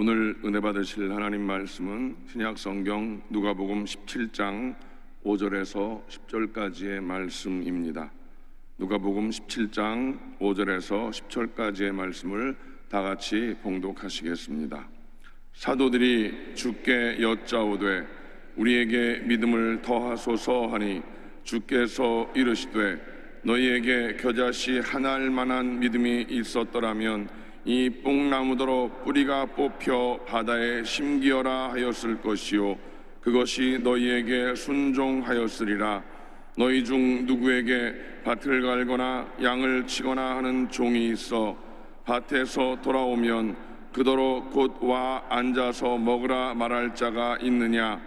오늘 은혜 받으실 하나님 말씀은 신약 성경 누가복음 17장 5절에서 10절까지의 말씀입니다. 누가복음 17장 5절에서 10절까지의 말씀을 다 같이 봉독하시겠습니다. 사도들이 주께 여짜오되 우리에게 믿음을 더하소서 하니 주께서 이르시되 너희에게 겨자씨 하나 알 만한 믿음이 있었더라면 이 뽕나무더러 뿌리가 뽑혀 바다에 심기어라 하였을 것이요 그것이 너희에게 순종하였으리라. 너희 중 누구에게 밭을 갈거나 양을 치거나 하는 종이 있어 밭에서 돌아오면 그더러 곧 와 앉아서 먹으라 말할 자가 있느냐?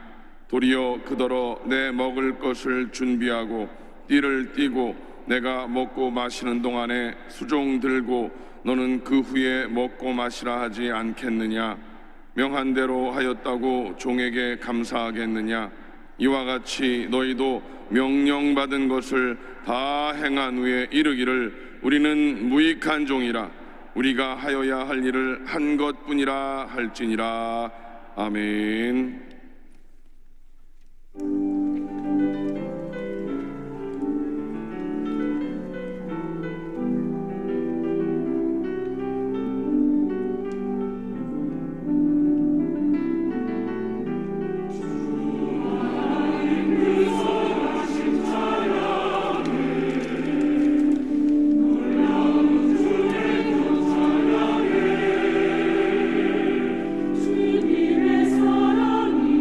도리어 그더러 내 먹을 것을 준비하고 띠를 띠고 내가 먹고 마시는 동안에 수종 들고 너는 그 후에 먹고 마시라 하지 않겠느냐? 명한 대로 하였다고 종에게 감사하겠느냐? 이와 같이 너희도 명령받은 것을 다 행한 후에 이르기를 우리는 무익한 종이라 우리가 하여야 할 일을 한 것뿐이라 할지니라. 아멘. 주님의 사랑이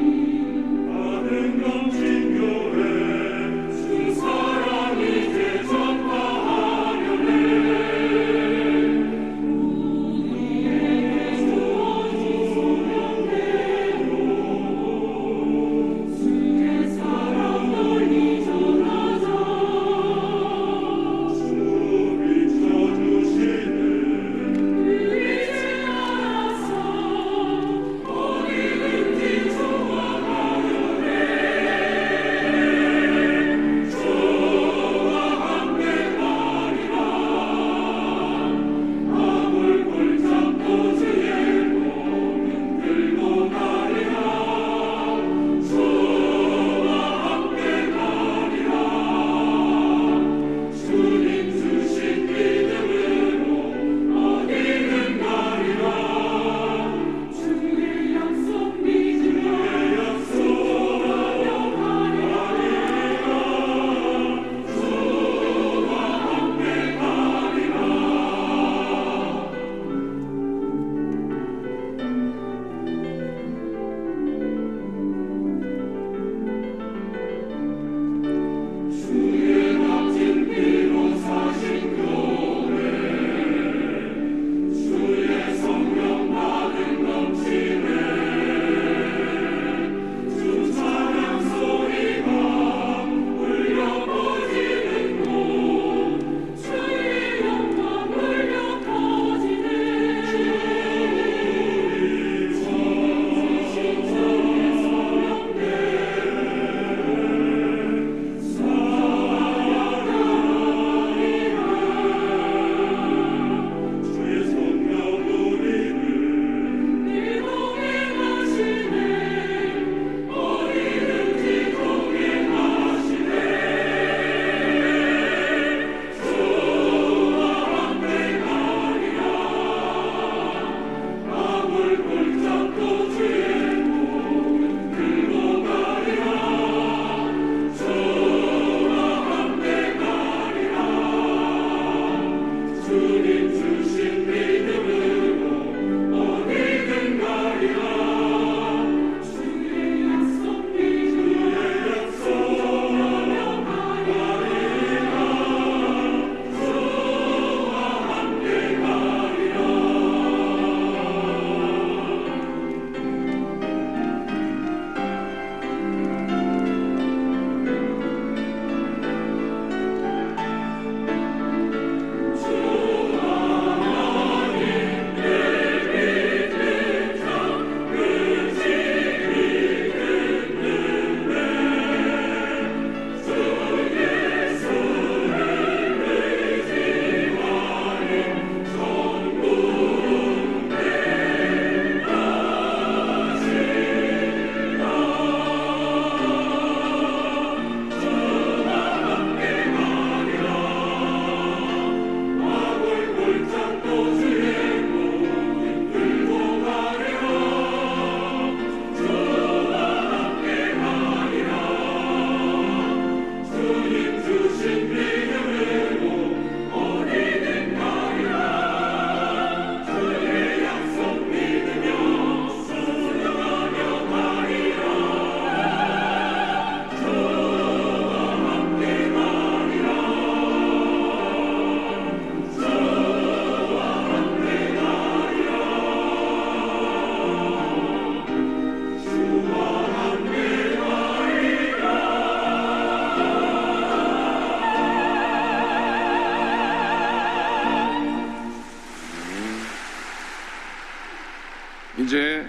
이제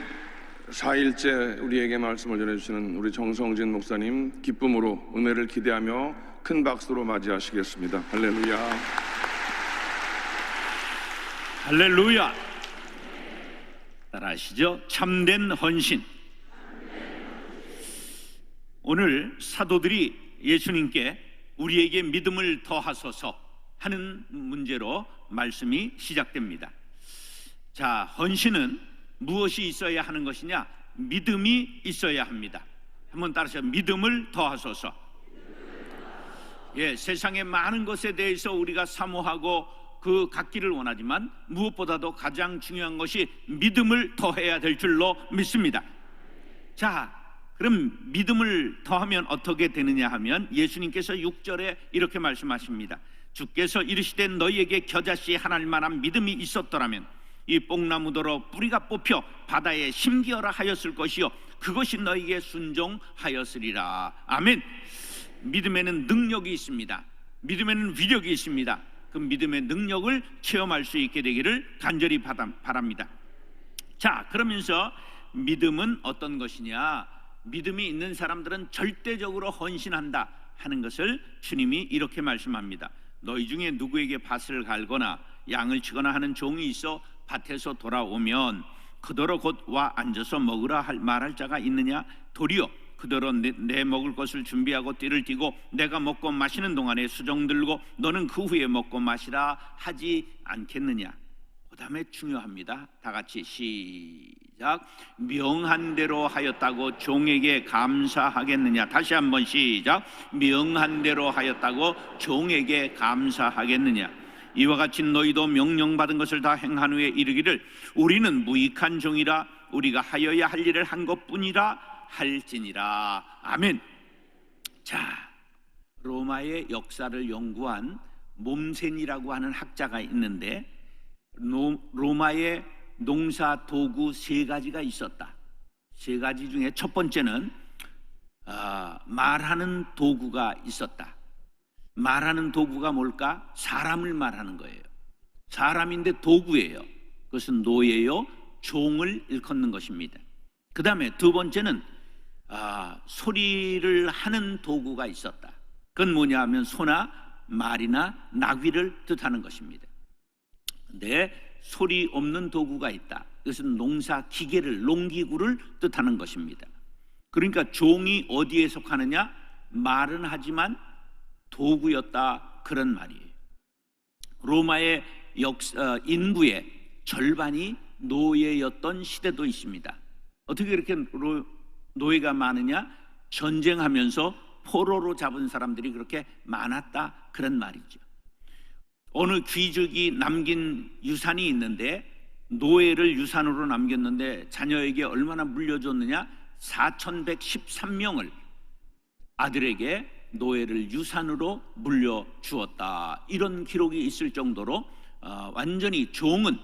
4일째 우리에게 말씀을 전해주시는 우리 정성진 목사님 기쁨으로 은혜를 기대하며 큰 박수로 맞이하시겠습니다. 할렐루야. 할렐루야. 따라하시죠. 참된 헌신. 오늘 사도들이 예수님께 우리에게 믿음을 더하소서 하는 문제로 말씀이 시작됩니다. 자, 헌신은 무엇이 있어야 하는 것이냐? 믿음이 있어야 합니다. 한번 따라서 믿음을 더하소서. 세상의 많은 것에 대해서 우리가 사모하고 그 갖기를 원하지만 무엇보다도 가장 중요한 것이 믿음을 더해야 될 줄로 믿습니다. 자, 그럼 믿음을 더하면 어떻게 되느냐 하면 예수님께서 6절에 이렇게 말씀하십니다. 주께서 이르시되 너희에게 겨자씨 하나일 만한 믿음이 있었더라면 이 뽕나무더러 뿌리가 뽑혀 바다에 심기어라 하였을 것이요 그것이 너희에게 순종하였으리라. 아멘. 믿음에는 능력이 있습니다. 믿음에는 위력이 있습니다. 그 믿음의 능력을 체험할 수 있게 되기를 간절히 바랍니다. 자, 그러면서 믿음은 어떤 것이냐? 믿음이 있는 사람들은 절대적으로 헌신한다 하는 것을 주님이 이렇게 말씀합니다. 너희 중에 누구에게 밭을 갈거나 양을 치거나 하는 종이 있어 밭에서 돌아오면 그더러 곧 와 앉아서 먹으라 말할 자가 있느냐? 도리어 그더러 내 먹을 것을 준비하고 띠를 띠고 내가 먹고 마시는 동안에 수정 들고 너는 그 후에 먹고 마시라 하지 않겠느냐? 그 다음에 중요합니다. 다 같이 시작. 명한 대로 하였다고 종에게 감사하겠느냐? 다시 한번 시작. 명한 대로 하였다고 종에게 감사하겠느냐? 이와 같이 너희도 명령받은 것을 다 행한 후에 이르기를 우리는 무익한 종이라 우리가 하여야 할 일을 한 것뿐이라 할지니라. 아멘. 자, 로마의 역사를 연구한 몬센이라고 하는 학자가 있는데 로마의 농사 도구 3가지가 있었다. 3가지 중에 첫 번째는 말하는 도구가 있었다. 말하는 도구가 뭘까? 사람을 말하는 거예요. 사람인데 도구예요. 그것은 노예요, 종을 일컫는 것입니다. 그 다음에 두 번째는 소리를 하는 도구가 있었다. 그건 뭐냐 하면 소나 말이나 나귀를 뜻하는 것입니다. 근데 소리 없는 도구가 있다. 이것은 농사 기계를, 농기구를 뜻하는 것입니다. 그러니까 종이 어디에 속하느냐? 말은 하지만 도구였다, 그런 말이에요. 로마의 인구의 절반이 노예였던 시대도 있습니다. 어떻게 이렇게 노예가 많으냐? 전쟁하면서 포로로 잡은 사람들이 그렇게 많았다, 그런 말이죠. 어느 귀족이 남긴 유산이 있는데 노예를 유산으로 남겼는데 자녀에게 얼마나 물려줬느냐? 4,113명을 아들에게 노예를 유산으로 물려주었다. 이런 기록이 있을 정도로 완전히 종은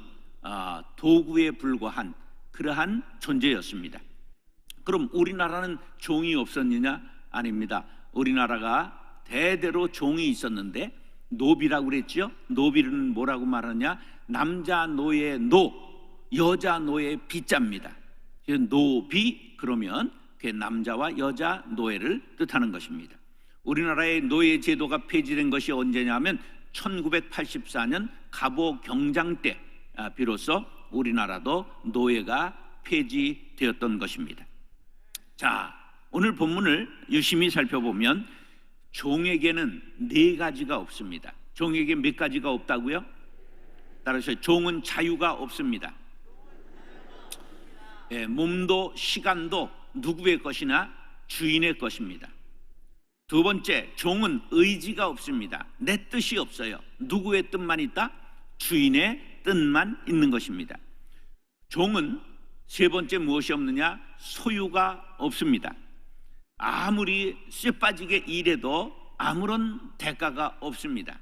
도구에 불과한 그러한 존재였습니다. 그럼 우리나라는 종이 없었느냐? 아닙니다. 우리나라가 대대로 종이 있었는데 노비라고 그랬죠? 노비는 뭐라고 말하냐? 남자 노예 노, 여자 노예 비자입니다. 노비 그러면 그게 남자와 여자 노예를 뜻하는 것입니다. 우리나라의 노예 제도가 폐지된 것이 언제냐면 1984년 갑오 경장 때 비로소 우리나라도 노예가 폐지되었던 것입니다. 자, 오늘 본문을 유심히 살펴보면 종에게는 4가지가 없습니다. 종에게 몇 가지가 없다고요? 따라서 종은 자유가 없습니다. 몸도 시간도 누구의 것이나 주인의 것입니다. 두 번째, 종은 의지가 없습니다. 내 뜻이 없어요. 누구의 뜻만 있다? 주인의 뜻만 있는 것입니다. 종은 세 번째 무엇이 없느냐? 소유가 없습니다. 아무리 쇠빠지게 일해도 아무런 대가가 없습니다.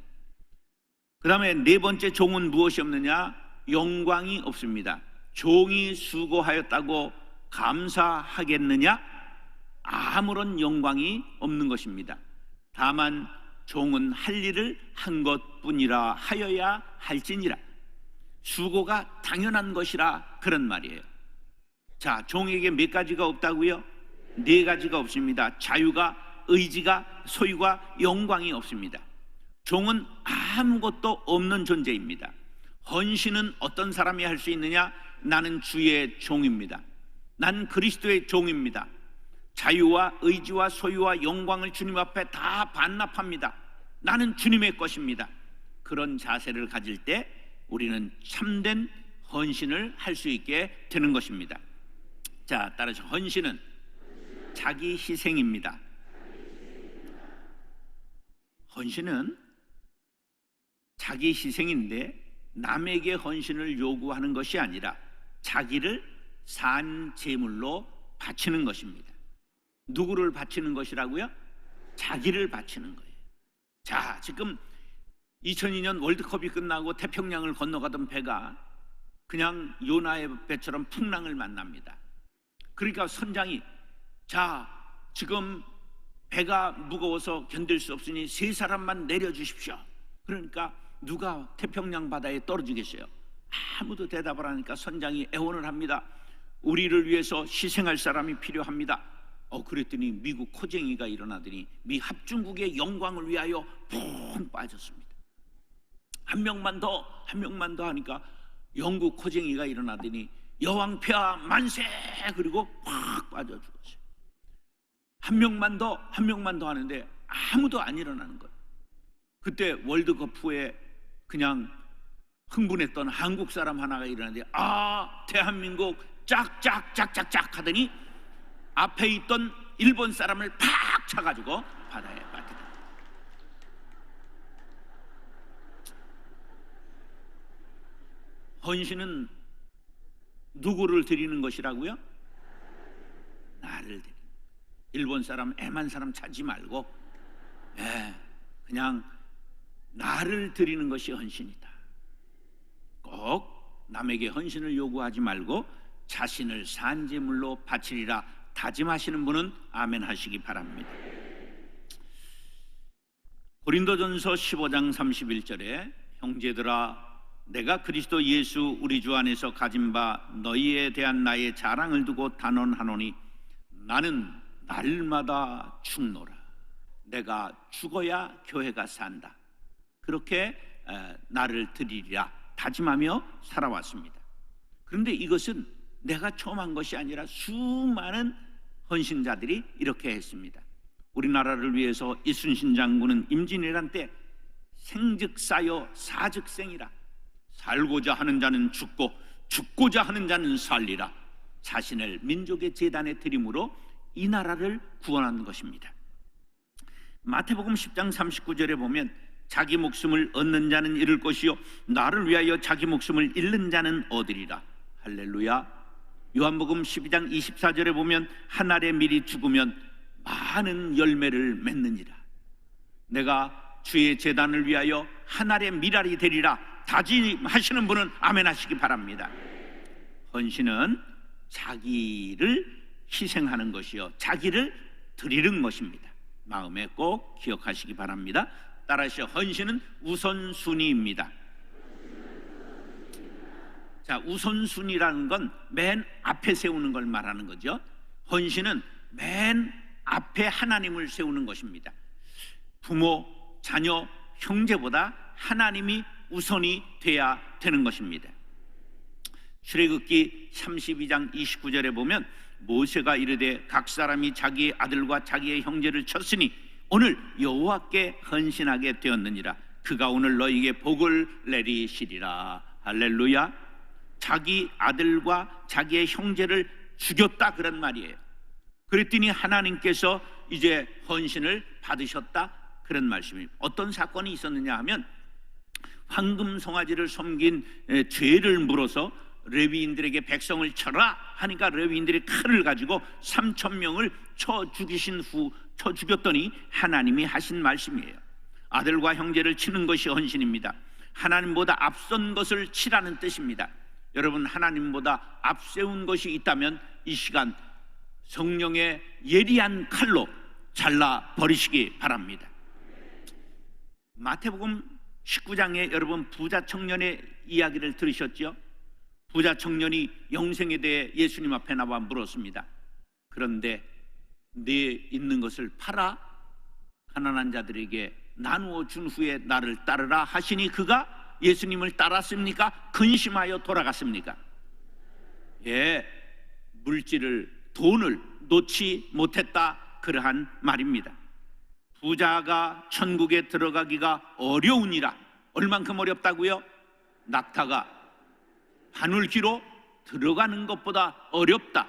그 다음에 4번째 종은 무엇이 없느냐? 영광이 없습니다. 종이 수고하였다고 감사하겠느냐? 아무런 영광이 없는 것입니다. 다만 종은 할 일을 한 것뿐이라 하여야 할지니라. 수고가 당연한 것이라, 그런 말이에요. 자, 종에게 몇 가지가 없다고요? 네 가지가 없습니다. 자유가, 의지가, 소유가, 영광이 없습니다. 종은 아무것도 없는 존재입니다. 헌신은 어떤 사람이 할 수 있느냐? 나는 주의 종입니다. 난 그리스도의 종입니다. 자유와 의지와 소유와 영광을 주님 앞에 다 반납합니다. 나는 주님의 것입니다. 그런 자세를 가질 때 우리는 참된 헌신을 할 수 있게 되는 것입니다. 자, 따라서 헌신은 자기 희생입니다. 헌신은 자기 희생인데 남에게 헌신을 요구하는 것이 아니라 자기를 산 제물로 바치는 것입니다. 누구를 바치는 것이라고요? 자기를 바치는 거예요. 자, 지금 2002년 월드컵이 끝나고 태평양을 건너가던 배가 그냥 요나의 배처럼 풍랑을 만납니다. 그러니까 선장이, 자, 지금 배가 무거워서 견딜 수 없으니 세 사람만 내려주십시오. 그러니까 누가 태평양 바다에 떨어지겠어요? 아무도 대답을 하니까 선장이 애원을 합니다. 우리를 위해서 희생할 사람이 필요합니다. 그랬더니 미국 코쟁이가 일어나더니 미 합중국의 영광을 위하여 푹 빠졌습니다. 한 명만 더 하니까 영국 코쟁이가 일어나더니 여왕 폐하 만세! 그리고 팍 빠져 죽었어요. 한 명만 더 하는데 아무도 안 일어나는 거예요. 그때 월드컵 후에 그냥 흥분했던 한국 사람 하나가 일어나는데, 대한민국 짝짝짝짝짝 하더니 앞에 있던 일본 사람을 팍 차가지고 바다에 빠뜨렸다. 헌신은 누구를 드리는 것이라고요? 나를 드리는 거예요. 일본 사람, 애만 사람 찾지 말고 그냥 나를 드리는 것이 헌신이다. 꼭 남에게 헌신을 요구하지 말고 자신을 산제물로 바치리라 다짐하시는 분은 아멘 하시기 바랍니다. 고린도전서 15장 31절에 형제들아, 내가 그리스도 예수 우리 주 안에서 가진 바 너희에 대한 나의 자랑을 두고 단언하노니 나는 날마다 죽노라. 내가 죽어야 교회가 산다. 그렇게 나를 드리리라 다짐하며 살아왔습니다. 그런데 이것은 내가 처음 한 것이 아니라 수많은 헌신자들이 이렇게 했습니다. 우리나라를 위해서 이순신 장군은 임진왜란 때 생즉사여 사즉생이라, 살고자 하는 자는 죽고 죽고자 하는 자는 살리라, 자신을 민족의 제단에 드림으로 이 나라를 구원한 것입니다. 마태복음 10장 39절에 보면 자기 목숨을 얻는 자는 잃을 것이요 나를 위하여 자기 목숨을 잃는 자는 얻으리라. 할렐루야. 요한복음 12장 24절에 보면 한 알의 밀이 죽으면 많은 열매를 맺느니라. 내가 주의 제단을 위하여 한 알의 밀알이 되리라 다짐하시는 분은 아멘 하시기 바랍니다. 헌신은 자기를 희생하는 것이요 자기를 드리는 것입니다. 마음에 꼭 기억하시기 바랍니다. 따라서 헌신은 우선순위입니다. 자, 우선순위라는 건 맨 앞에 세우는 걸 말하는 거죠. 헌신은 맨 앞에 하나님을 세우는 것입니다. 부모, 자녀, 형제보다 하나님이 우선이 돼야 되는 것입니다. 출애굽기 32장 29절에 보면 모세가 이르되 각 사람이 자기의 아들과 자기의 형제를 쳤으니 오늘 여호와께 헌신하게 되었느니라. 그가 오늘 너희에게 복을 내리시리라. 할렐루야. 자기 아들과 자기의 형제를 죽였다 그런 말이에요. 그랬더니 하나님께서 이제 헌신을 받으셨다 그런 말씀입니다. 어떤 사건이 있었느냐 하면 황금 송아지를 섬긴 죄를 물어서 레위인들에게 백성을 쳐라 하니까 레위인들이 칼을 가지고 3,000명을 쳐 죽였더니 하나님이 하신 말씀이에요. 아들과 형제를 치는 것이 헌신입니다. 하나님보다 앞선 것을 치라는 뜻입니다. 여러분, 하나님보다 앞세운 것이 있다면 이 시간 성령의 예리한 칼로 잘라 버리시기 바랍니다. 마태복음 19장에 여러분 부자 청년의 이야기를 들으셨죠? 부자 청년이 영생에 대해 예수님 앞에 나와 물었습니다. 그런데 네 있는 것을 팔아 가난한 자들에게 나누어 준 후에 나를 따르라 하시니 그가 예수님을 따랐습니까? 근심하여 돌아갔습니까? 예, 물질을, 돈을 놓지 못했다, 그러한 말입니다. 부자가 천국에 들어가기가 어려우니라. 얼만큼 어렵다고요? 낙타가 바늘귀로 들어가는 것보다 어렵다.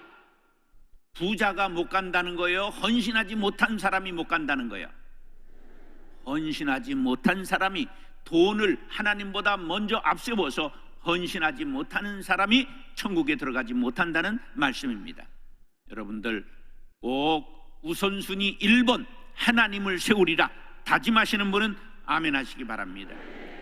부자가 못 간다는 거예요? 헌신하지 못한 사람이 못 간다는 거예요? 헌신하지 못한 사람이, 돈을 하나님보다 먼저 앞세워서 헌신하지 못하는 사람이 천국에 들어가지 못한다는 말씀입니다. 여러분들 꼭 우선순위 1번 하나님을 세우리라 다짐하시는 분은 아멘 하시기 바랍니다.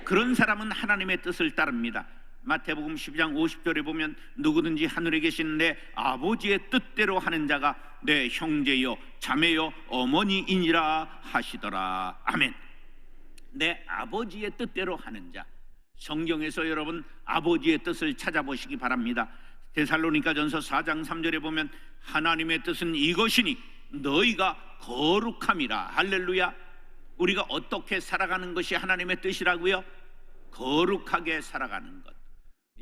그런 사람은 하나님의 뜻을 따릅니다. 마태복음 12장 50절에 보면 누구든지 하늘에 계신 내 아버지의 뜻대로 하는 자가 내 형제요 자매요 어머니이니라 하시더라. 아멘. 내 아버지의 뜻대로 하는 자. 성경에서 여러분 아버지의 뜻을 찾아보시기 바랍니다. 데살로니가전서 4장 3절에 보면 하나님의 뜻은 이것이니 너희가 거룩함이라. 할렐루야. 우리가 어떻게 살아가는 것이 하나님의 뜻이라고요? 거룩하게 살아가는 것,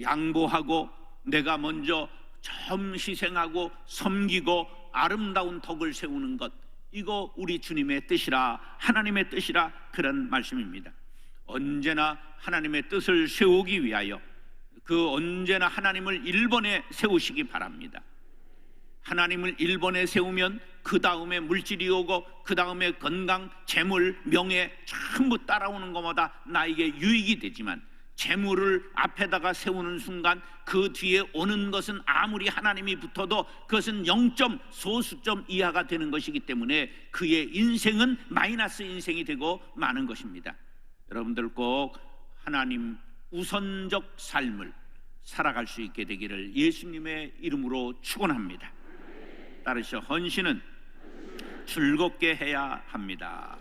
양보하고 내가 먼저 좀 희생하고 섬기고 아름다운 덕을 세우는 것, 이거 우리 주님의 뜻이라, 하나님의 뜻이라, 그런 말씀입니다. 언제나 하나님의 뜻을 세우기 위하여 그 언제나 하나님을 1번에 세우시기 바랍니다. 하나님을 1번에 세우면 그 다음에 물질이 오고 그 다음에 건강, 재물, 명예 전부 따라오는 것마다 나에게 유익이 되지만 재물을 앞에다가 세우는 순간 그 뒤에 오는 것은 아무리 하나님이 붙어도 그것은 0점 소수점 이하가 되는 것이기 때문에 그의 인생은 마이너스 인생이 되고 마는 것입니다. 여러분들 꼭 하나님 우선적 삶을 살아갈 수 있게 되기를 예수님의 이름으로 축원합니다. 따르셔 헌신은 즐겁게 해야 합니다.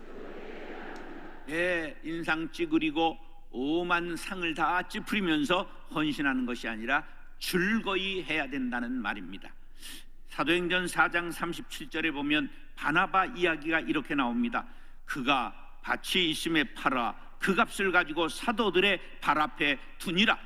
예, 인상 찌그리고 오만 상을 다 찌푸리면서 헌신하는 것이 아니라 즐거이 해야 된다는 말입니다. 사도행전 4장 37절에 보면 바나바 이야기가 이렇게 나옵니다. 그가 밭이 있음에 팔아 그 값을 가지고 사도들의 발 앞에 두니라.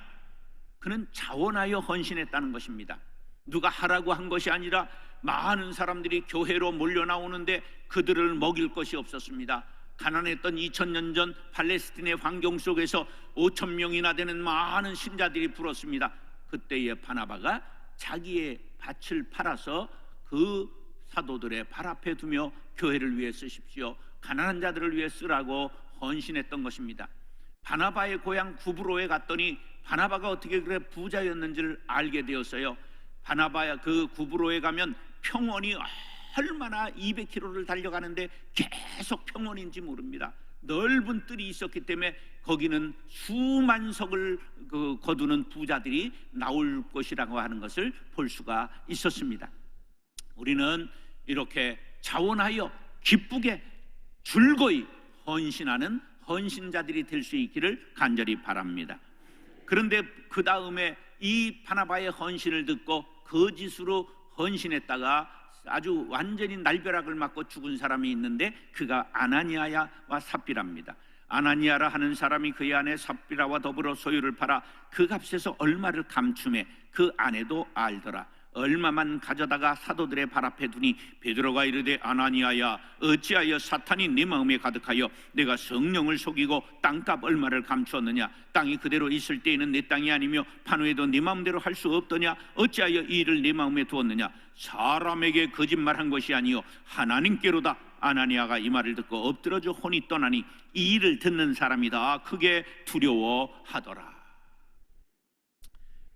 그는 자원하여 헌신했다는 것입니다. 누가 하라고 한 것이 아니라 많은 사람들이 교회로 몰려 나오는데 그들을 먹일 것이 없었습니다. 가난했던 2000년 전 팔레스틴의 환경 속에서 5,000명이나 되는 많은 신자들이 불었습니다. 그때의 바나바가 자기의 밭을 팔아서 그 사도들의 발 앞에 두며 교회를 위해 쓰십시오, 가난한 자들을 위해 쓰라고 헌신했던 것입니다. 바나바의 고향 구브로에 갔더니 바나바가 어떻게 그래 부자였는지를 알게 되었어요. 바나바야 그 구브로에 가면 평원이 얼마나 200km를 달려가는데 계속 평원인지 모릅니다. 넓은 뜰이 있었기 때문에 거기는 수만 석을 거두는 부자들이 나올 것이라고 하는 것을 볼 수가 있었습니다. 우리는 이렇게 자원하여 기쁘게 즐거이 헌신하는 헌신자들이 될 수 있기를 간절히 바랍니다. 그런데 그 다음에 이 바나바의 헌신을 듣고 거짓으로 헌신했다가 아주 완전히 날벼락을 맞고 죽은 사람이 있는데 그가 아나니아와 삽비라입니다. 아나니아라 하는 사람이 그의 아내 삽비라와 더불어 소유를 팔아 그 값에서 얼마를 감춤해 그 아내도 알더라. 얼마만 가져다가 사도들의 발 앞에 두니 베드로가 이르되 아나니아야 어찌하여 사탄이 네 마음에 가득하여 내가 성령을 속이고 땅값 얼마를 감추었느냐. 땅이 그대로 있을 때에는 내 땅이 아니며 판후에도 네 마음대로 할 수 없더냐. 어찌하여 이 일을 네 마음에 두었느냐. 사람에게 거짓말한 것이 아니요 하나님께로다. 아나니아가 이 말을 듣고 엎드러져 혼이 떠나니 이 일을 듣는 사람이 다 크게 두려워하더라.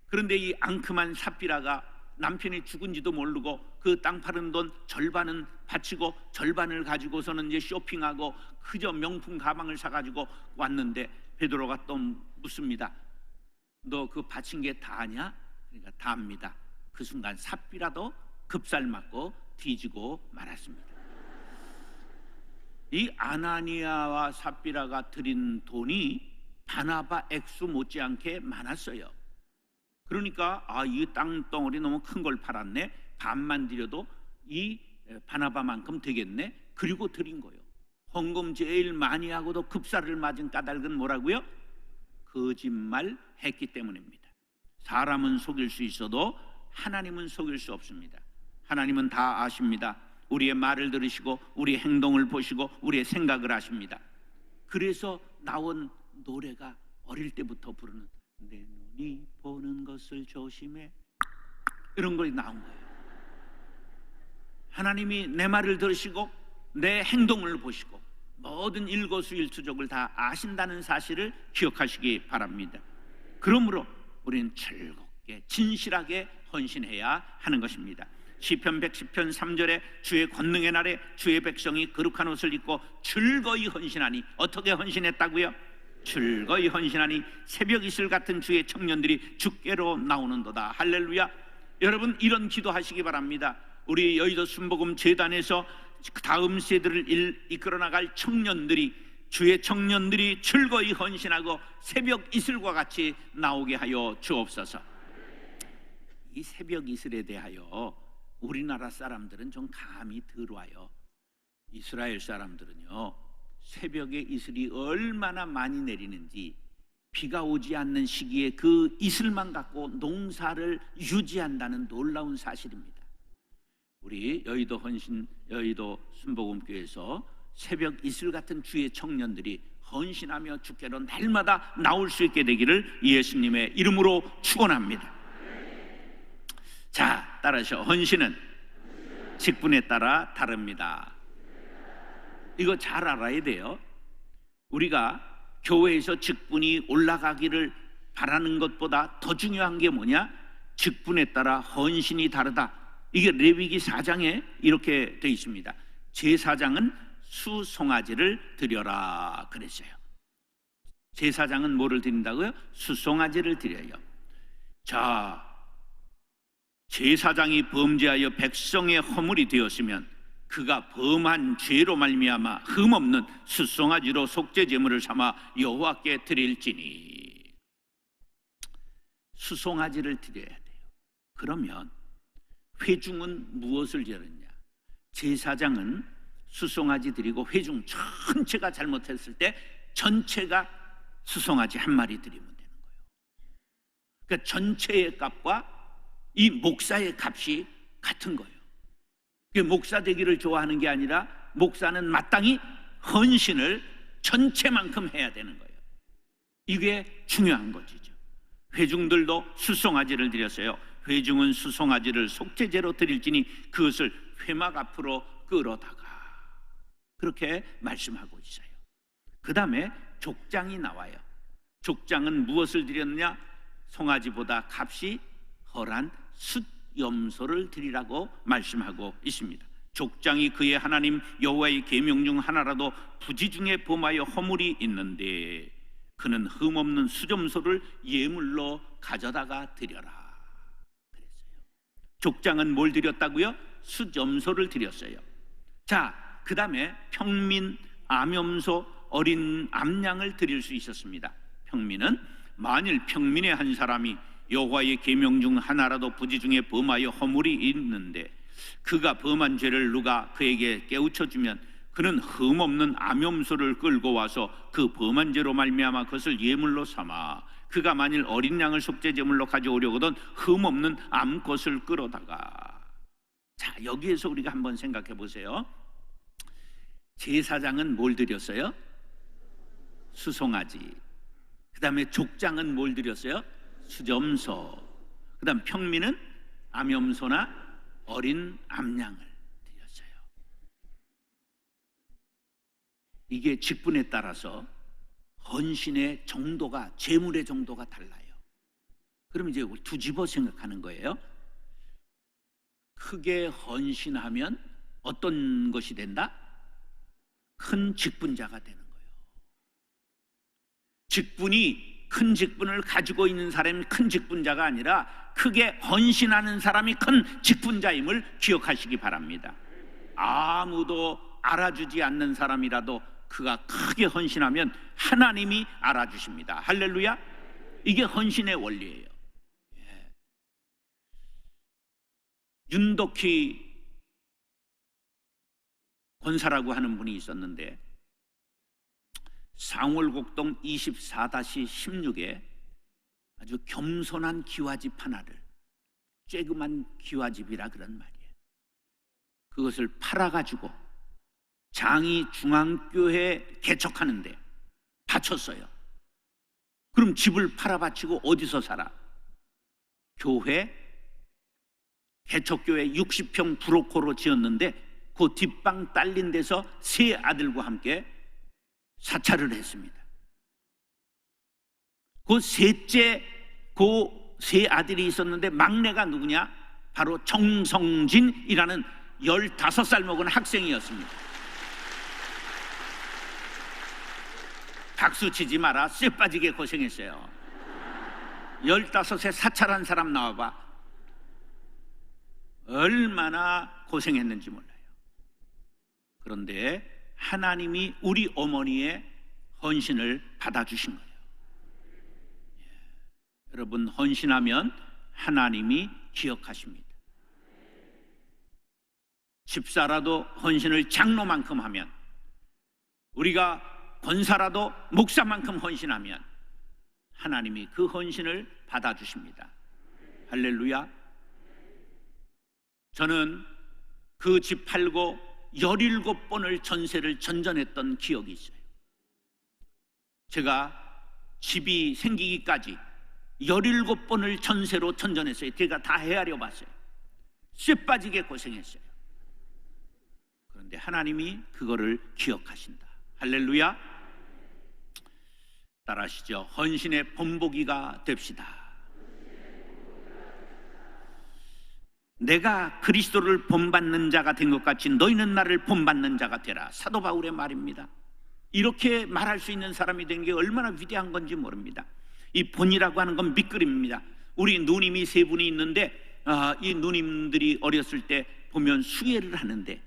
그런데 이 앙큼한 삽비라가 남편이 죽은지도 모르고 그 땅 파는 돈 절반은 바치고 절반을 가지고서는 이제 쇼핑하고 그저 명품 가방을 사가지고 왔는데 베드로가 또 묻습니다. 너 그 바친 게 다냐? 그러니까 다합니다. 그 순간 삽비라도 급살 맞고 뒤지고 말았습니다. 이 아나니아와 삽비라가 드린 돈이 바나바 액수 못지않게 많았어요. 그러니까 이 땅덩어리 너무 큰 걸 팔았네, 반만 드려도 이 바나바만큼 되겠네. 그리고 드린 거예요. 헌금 제일 많이 하고도 급사를 맞은 까닭은 뭐라고요? 거짓말 했기 때문입니다. 사람은 속일 수 있어도 하나님은 속일 수 없습니다. 하나님은 다 아십니다. 우리의 말을 들으시고 우리의 행동을 보시고 우리의 생각을 아십니다. 그래서 나온 노래가 어릴 때부터 부르는 내 눈이 보는 것을 조심해, 이런 거 나온 거예요. 하나님이 내 말을 들으시고 내 행동을 보시고 모든 일거수일투족을 다 아신다는 사실을 기억하시기 바랍니다. 그러므로 우리는 즐겁게 진실하게 헌신해야 하는 것입니다. 시편 110편 3절에 주의 권능의 날에 주의 백성이 거룩한 옷을 입고 즐거이 헌신하니, 어떻게 헌신했다고요? 즐거이 헌신하니 새벽 이슬 같은 주의 청년들이 주께로 나오는도다. 할렐루야. 여러분, 이런 기도하시기 바랍니다. 우리 여의도 순복음 재단에서 다음 세대를 이끌어 나갈 청년들이, 주의 청년들이 즐거이 헌신하고 새벽 이슬과 같이 나오게 하여 주옵소서. 이 새벽 이슬에 대하여 우리나라 사람들은 좀 감이 덜 와요. 이스라엘 사람들은요, 새벽에 이슬이 얼마나 많이 내리는지, 비가 오지 않는 시기에 그 이슬만 갖고 농사를 유지한다는 놀라운 사실입니다. 우리 여의도 순복음교회에서 새벽 이슬 같은 주의 청년들이 헌신하며 주께로 날마다 나올 수 있게 되기를 예수님의 이름으로 축원합니다. 자, 따라서 헌신은 직분에 따라 다릅니다. 이거 잘 알아야 돼요. 우리가 교회에서 직분이 올라가기를 바라는 것보다 더 중요한 게 뭐냐? 직분에 따라 헌신이 다르다. 이게 레위기 4장에 이렇게 되어 있습니다. 제사장은 수송아지를 드려라 그랬어요. 제사장은 뭐를 드린다고요? 수송아지를 드려요. 자, 제사장이 범죄하여 백성의 허물이 되었으면 그가 범한 죄로 말미암아 흠없는 수송아지로 속죄 제물을 삼아 여호와께 드릴지니. 수송아지를 드려야 돼요. 그러면 회중은 무엇을 드렸냐? 제사장은 수송아지 드리고 회중 전체가 잘못했을 때 전체가 수송아지 한 마리 드리면 되는 거예요. 그러니까 전체의 값과 이 목사의 값이 같은 거예요. 목사 되기를 좋아하는 게 아니라 목사는 마땅히 헌신을 전체만큼 해야 되는 거예요. 이게 중요한 것이죠. 회중들도 수송아지를 드렸어요. 회중은 수송아지를 속죄제로 드릴지니 그것을 회막 앞으로 끌어다가, 그렇게 말씀하고 있어요. 그 다음에 족장이 나와요. 족장은 무엇을 드렸느냐? 송아지보다 값이 헐한 숫염소를 드리라고 말씀하고 있습니다. 족장이 그의 하나님 여호와의 계명 중 하나라도 부지 중에 범하여 허물이 있는데 그는 흠없는 수점소를 예물로 가져다가 드려라 그랬어요. 족장은 뭘 드렸다고요? 수점소를 드렸어요. 자, 그 다음에 평민, 암염소, 어린 암양을 드릴 수 있었습니다. 평민은 만일 평민의 한 사람이 여호와의 계명 중 하나라도 부지 중에 범하여 허물이 있는데 그가 범한 죄를 누가 그에게 깨우쳐 주면 그는 흠없는 암염소를 끌고 와서 그 범한 죄로 말미암아 그것을 예물로 삼아 그가 만일 어린 양을 속죄 제물로 가져오려거든 흠없는 암것을 끌어다가. 자, 여기에서 우리가 한번 생각해 보세요. 제사장은 뭘 드렸어요? 수송아지. 그 다음에 족장은 뭘 드렸어요? 수점소. 그 다음 평민은 암염소나 어린 암양을 드렸어요. 이게 직분에 따라서 헌신의 정도가, 재물의 정도가 달라요. 그럼 이제 뒤집어 생각하는 거예요. 크게 헌신하면 어떤 것이 된다? 큰 직분자가 되는 거예요. 직분이, 큰 직분을 가지고 있는 사람이 큰 직분자가 아니라 크게 헌신하는 사람이 큰 직분자임을 기억하시기 바랍니다. 아무도 알아주지 않는 사람이라도 그가 크게 헌신하면 하나님이 알아주십니다. 할렐루야. 이게 헌신의 원리예요. 예. 윤덕희 권사라고 하는 분이 있었는데 상월곡동 24-16에 아주 겸손한 기와집 하나를, 쬐그만 기와집이라 그런 말이에요. 그것을 팔아가지고 장이중앙교회 개척하는데 바쳤어요. 그럼 집을 팔아 바치고 어디서 살아? 교회 개척교회 60평 브로커로 지었는데 그 뒷방 딸린 데서 세 아들과 함께 사찰을 했습니다. 그 셋째 그 세 아들이 있었는데 막내가 누구냐? 바로 정성진이라는 15살 먹은 학생이었습니다. 박수 치지 마라. 쇠 빠지게 고생했어요. 15세 사찰한 사람 나와봐. 얼마나 고생했는지 몰라요. 그런데 하나님이 우리 어머니의 헌신을 받아주신 거예요. 여러분, 헌신하면 하나님이 기억하십니다. 집사라도 헌신을 장로만큼 하면, 우리가 권사라도 목사만큼 헌신하면 하나님이 그 헌신을 받아주십니다. 할렐루야. 저는 그 집 팔고 17번을 전세를 전전했던 기억이 있어요. 제가 집이 생기기까지 17번을 전세로 전전했어요. 제가 다 헤아려 봤어요. 쇠 빠지게 고생했어요. 그런데 하나님이 그거를 기억하신다. 할렐루야. 따라하시죠. 헌신의 본보기가 됩시다. 내가 그리스도를 본받는 자가 된 것 같이 너희는 나를 본받는 자가 되라. 사도 바울의 말입니다. 이렇게 말할 수 있는 사람이 된 게 얼마나 위대한 건지 모릅니다. 이 본이라고 하는 건 밑그림입니다. 우리 누님이 세 분이 있는데 이 누님들이 어렸을 때 보면 수예를 하는데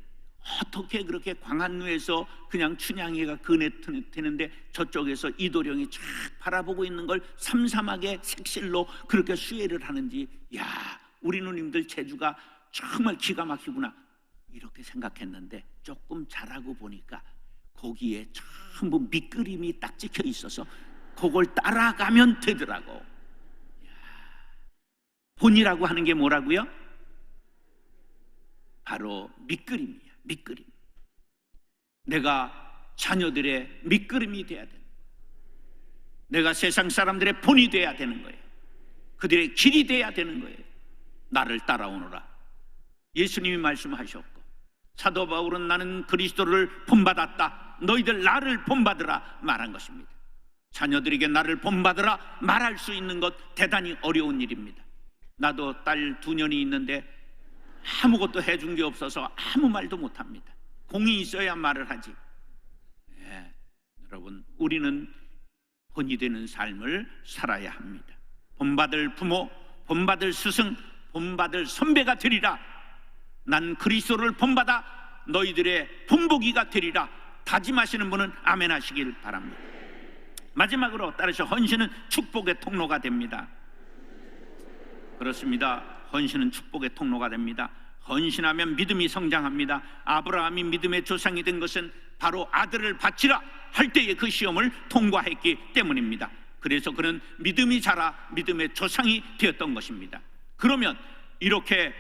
어떻게 그렇게 광안루에서 그냥 춘향이가 그네 트는데 저쪽에서 이도령이 쫙 바라보고 있는 걸 삼삼하게 색실로 그렇게 수예를 하는지, 야, 우리 누님들 재주가 정말 기가 막히구나 이렇게 생각했는데, 조금 잘하고 보니까 거기에 전부 밑그림이 딱 찍혀 있어서 그걸 따라가면 되더라고. 본이라고 하는 게 뭐라고요? 바로 밑그림이야. 밑그림. 내가 자녀들의 밑그림이 돼야 되는 거예요. 내가 세상 사람들의 본이 돼야 되는 거예요. 그들의 길이 돼야 되는 거예요. 나를 따라오너라. 예수님이 말씀하셨고, 사도 바울은 나는 그리스도를 본받았다, 너희들 나를 본받으라 말한 것입니다. 자녀들에게 나를 본받으라 말할 수 있는 것 대단히 어려운 일입니다. 나도 딸 2년이 있는데 아무것도 해준 게 없어서 아무 말도 못합니다. 공이 있어야 말을 하지. 여러분, 우리는 본이 되는 삶을 살아야 합니다. 본받을 부모, 본받을 스승, 본받을 선배가 되리라. 난 그리스도를 본받아 너희들의 본보기가 되리라. 다짐하시는 분은 아멘 하시길 바랍니다. 마지막으로 따라서 헌신은 축복의 통로가 됩니다. 그렇습니다. 헌신은 축복의 통로가 됩니다. 헌신하면 믿음이 성장합니다. 아브라함이 믿음의 조상이 된 것은 바로 아들을 바치라 할 때의 그 시험을 통과했기 때문입니다. 그래서 그는 믿음이 자라 믿음의 조상이 되었던 것입니다. 그러면 이렇게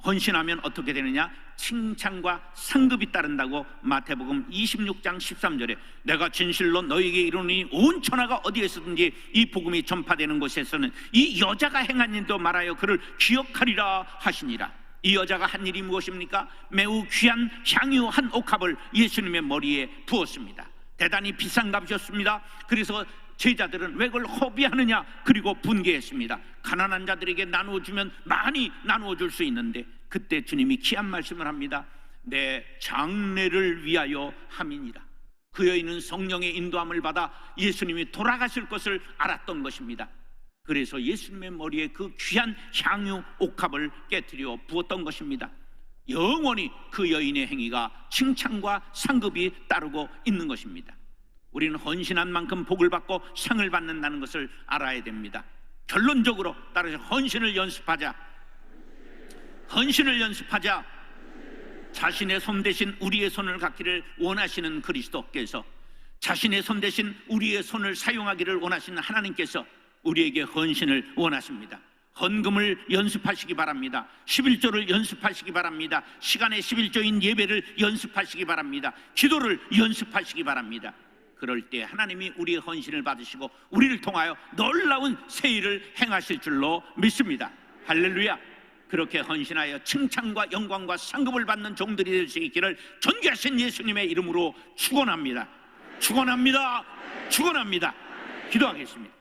헌신하면 어떻게 되느냐? 칭찬과 상급이 따른다고 마태복음 26장 13절에 내가 진실로 너희에게 이르노니 온 천하가 어디에서든지 이 복음이 전파되는 곳에서는 이 여자가 행한 일도 말하여 그를 기억하리라 하시니라. 이 여자가 한 일이 무엇입니까? 매우 귀한 향유 한 옥합을 예수님의 머리에 부었습니다. 대단히 비싼 값이었습니다. 그래서 제자들은 왜 그걸 허비하느냐 그리고 분개했습니다. 가난한 자들에게 나누어주면 많이 나누어줄 수 있는데, 그때 주님이 귀한 말씀을 합니다. 내 장례를 위하여 함이니라. 그 여인은 성령의 인도함을 받아 예수님이 돌아가실 것을 알았던 것입니다. 그래서 예수님의 머리에 그 귀한 향유 옥합을 깨뜨려 부었던 것입니다. 영원히 그 여인의 행위가 칭찬과 상급이 따르고 있는 것입니다. 우리는 헌신한 만큼 복을 받고 상을 받는다는 것을 알아야 됩니다. 결론적으로 따라서 헌신을 연습하자. 헌신을 연습하자. 자신의 손 대신 우리의 손을 갖기를 원하시는 그리스도께서, 자신의 손 대신 우리의 손을 사용하기를 원하시는 하나님께서 우리에게 헌신을 원하십니다. 헌금을 연습하시기 바랍니다. 11조를 연습하시기 바랍니다. 시간의 11조인 예배를 연습하시기 바랍니다. 기도를 연습하시기 바랍니다. 그럴 때 하나님이 우리의 헌신을 받으시고 우리를 통하여 놀라운 세일을 행하실 줄로 믿습니다. 할렐루야. 그렇게 헌신하여 칭찬과 영광과 상급을 받는 종들이 될 수 있기를 존귀하신 예수님의 이름으로 축원합니다. 축원합니다. 축원합니다. 기도하겠습니다.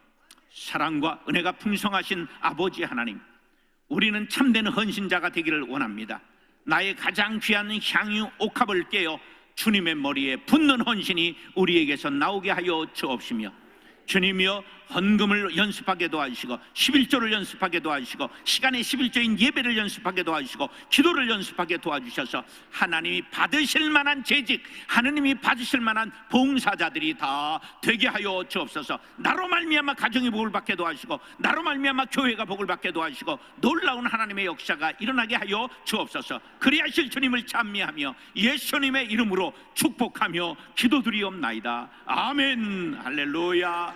사랑과 은혜가 풍성하신 아버지 하나님, 우리는 참된 헌신자가 되기를 원합니다. 나의 가장 귀한 향유 옥합을 깨어 주님의 머리에 붓는 헌신이 우리에게서 나오게 하여 주옵시며, 주님이여 헌금을 연습하게 도와주시고 11조를 연습하게 도와주시고 시간의 11조인 예배를 연습하게 도와주시고 기도를 연습하게 도와주셔서 하나님이 받으실 만한 재직, 하나님이 받으실 만한 봉사자들이 다 되게 하여 주옵소서. 나로 말미암아 가정이 복을 받게 도와주시고 나로 말미암아 교회가 복을 받게 도와주시고 놀라운 하나님의 역사가 일어나게 하여 주옵소서. 그리하실 주님을 찬미하며 예수님의 이름으로 축복하며 기도드리옵나이다. 아멘. 할렐루야.